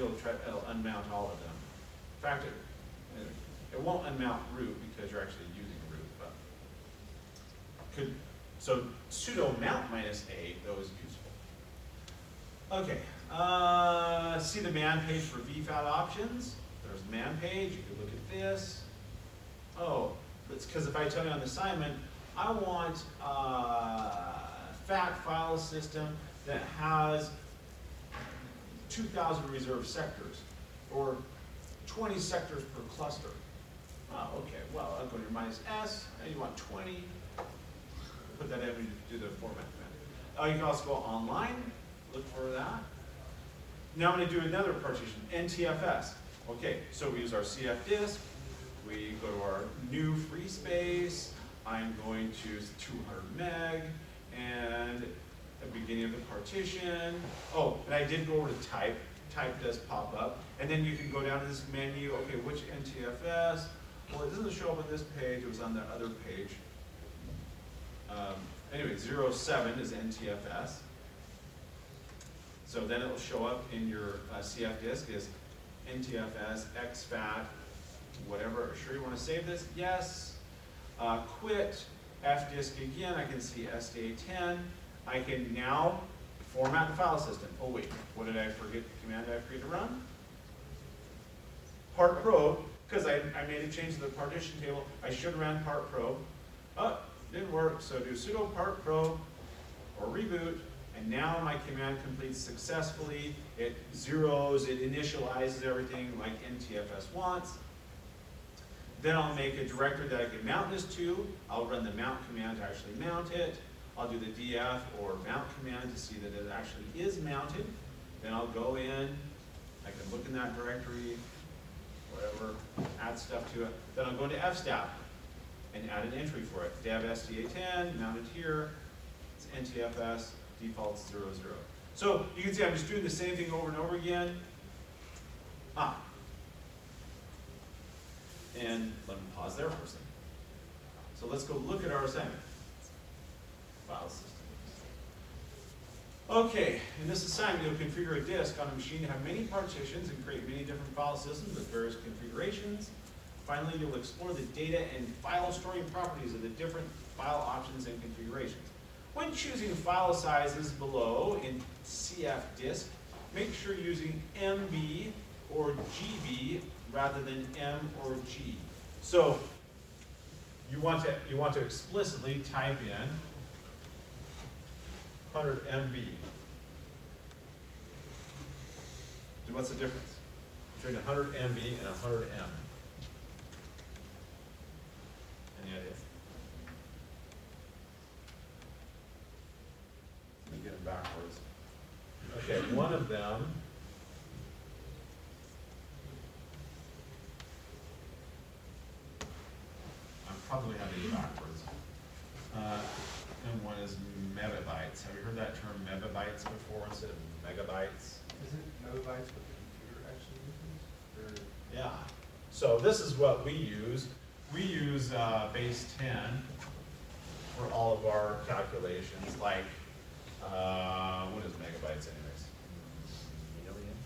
it'll unmount all of them. In fact, it won't unmount root because you're actually using root, but so sudo mount -a, though, is useful. Okay, see the man page for vfat options. There's the man page. You could look at this. Oh, it's because if I tell you on the assignment, I want a fat file system that has 2,000 reserved sectors, or 20 sectors per cluster. Oh, okay, well, I'll go to your -s, and you want 20. Put that in and do the format command. You can also go online, look for that. Now I'm going to do another partition, NTFS. Okay, so we use our CF disk. We go to our new free space. I'm going to use 200 meg, and at the beginning of the partition. Oh, and I did go over to type. Type does pop up. And then you can go down to this menu. Okay, which NTFS? Well, it doesn't show up on this page. It was on the other page. Anyway, 07 is NTFS. So then it will show up in your CF disk as NTFS, exFAT, whatever. Sure you want to save this? Yes. Quit, fdisk again. I can see SDA10. I can now format the file system. Oh wait, what did I forget? Command did I forget to run? Part probe, because I made a change to the partition table. I should have ran part probe. Oh, didn't work, so do sudo part probe or reboot, and now my command completes successfully. It zeros, it initializes everything like NTFS wants. Then I'll make a directory that I can mount this to. I'll run the mount command to actually mount it. I'll do the df or mount command to see that it actually is mounted. Then I'll go in, I can look in that directory, whatever, add stuff to it. Then I'll go into fstab and add an entry for it. Dev SDA10, mounted here, it's NTFS, default's 00. So you can see I'm just doing the same thing over and over again. And let me pause there for a second. So let's go look at our assignment. File system. Okay, in this assignment, you'll configure a disk on a machine to have many partitions and create many different file systems with various configurations. Finally, you'll explore the data and file storing properties of the different file options and configurations. When choosing file sizes below in CF disk, make sure you're using MB or GB rather than M or G. So you want to explicitly type in 100 MB. So what's the difference between 100 MB and 100 M? Any idea? Let me get them backwards. Okay, one of them probably have it backwards. And one is megabytes. Have you heard that term megabytes before instead of megabytes? Isn't megabytes what the computer actually uses? Yeah. So this is what we use. We use base 10 for all of our calculations. Like, what is megabytes anyways? Million?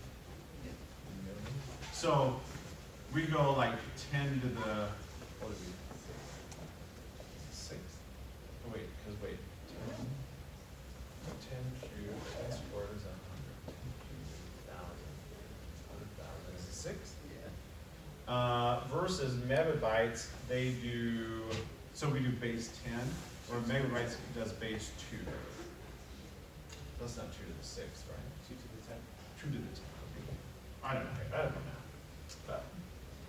Million? So we go like 10 to the, what is it? 6? Oh, wait, because wait, 10 cubed, 10 squared is 100. 10 cubed, 1,000. Is it 6? Yeah. Versus megabytes, they do, so we do base 10, or megabytes does base 2. That's not 2 to the 6, right? 2 to the 10? 2 to the 10. I don't know now.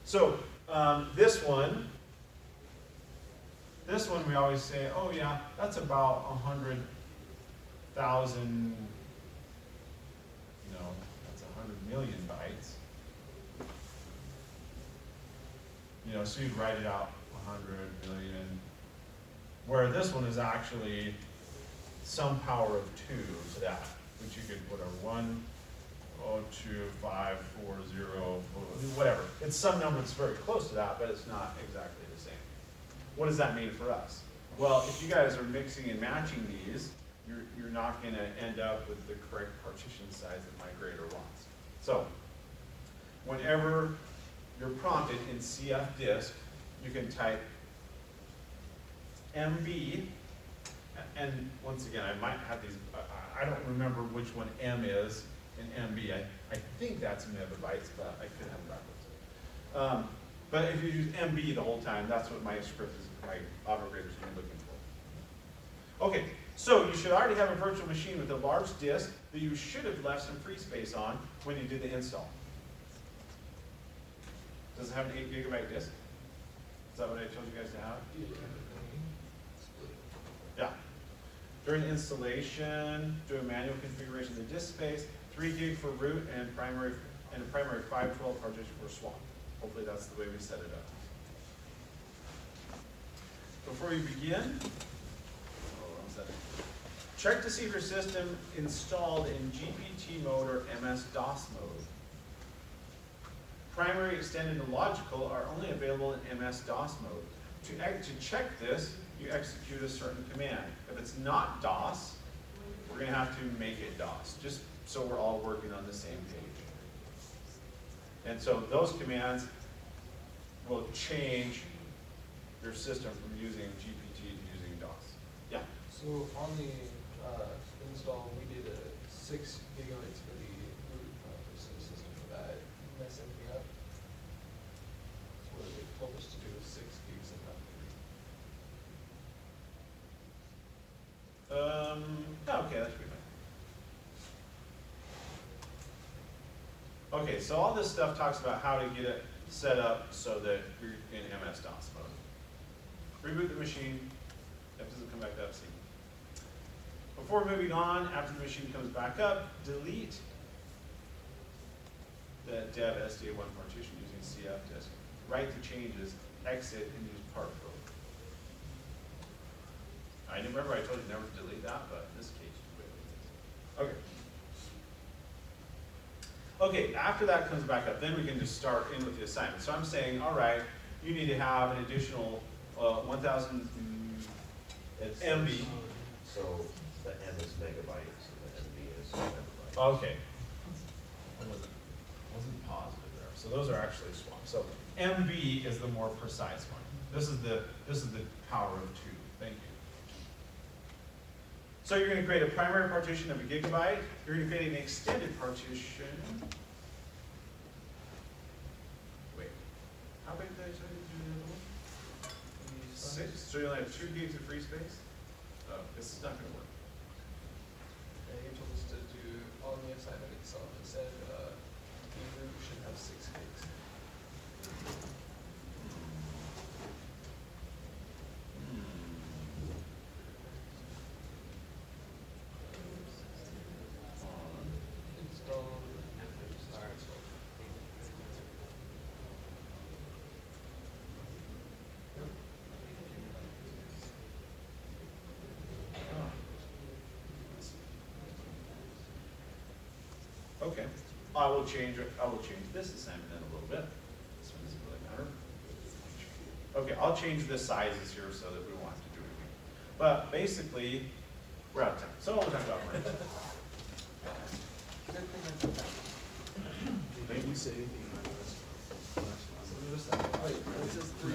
So this one we always say, oh yeah, that's about 100,000, that's 100 million bytes. So you'd write it out 100 million, where this one is actually some power of 2 to that, which you could put a 102,540, whatever. It's some number that's very close to that, but it's not exactly the same. What does that mean for us? Well, if you guys are mixing and matching these, you're not going to end up with the correct partition size that my grader wants. So whenever you're prompted in CF disk, you can type MB, and once again, I might have these, I don't remember which one M is in MB. I think that's megabytes, but I could have it backwards. But if you use MB the whole time, that's what my script is, my operator is looking for. Okay, so you should already have a virtual machine with a large disk that you should have left some free space on when you did the install. Does it have an 8 gigabyte disk? Is that what I told you guys to have? Yeah. During installation, do a manual configuration of the disk space, 3 gig for root and a primary 512 partition for swap. Hopefully that's the way we set it up. Before you begin, check to see if your system installed in GPT mode or MS-DOS mode. Primary, extended, and logical are only available in MS-DOS mode. To check this, you execute a certain command. If it's not DOS, we're going to have to make it DOS, just so we're all working on the same page. And so those commands will change your system from using GPT to using DOS. Yeah? So on the install, we did a 6 gigabytes for the root system for that. Mess anything up? That's what they told us to do, 6 gigs and not 3. Okay, that should be fine. Okay, so all this stuff talks about how to get it set up so that you're in MS-DOS mode. Reboot the machine. If it doesn't come back up, see. Before moving on, after the machine comes back up, delete the dev SDA1 partition using CF disk. Write the changes, exit, and use part probe. I remember I told you never to delete that, but in this case, you will. Okay. Okay, after that comes back up, then we can just start in with the assignment. So I'm saying, all right, you need to have an additional 1,000 MB. So the M is megabytes and the MB is megabytes. Okay. I wasn't positive there. So those are actually swapped. So MB is the more precise one. This is the power of 2. Thank you. So you're going to create a primary partition of 1 gigabyte. You're going to create an extended partition. Wait, how big did I tell you to do the other one? 6. So you only have 2 gigs of free space? Oh, this is not going to work. And you told us to do, on the assignment itself, it said the root should have 6 gigs. Install. Okay, I will change this assignment then a little bit. This one doesn't really matter. Okay, I'll change the sizes here so that we won't have to do it again. But basically, we're out of time. So we'll talk about Marines. Did we say anything? Wait, this is 3.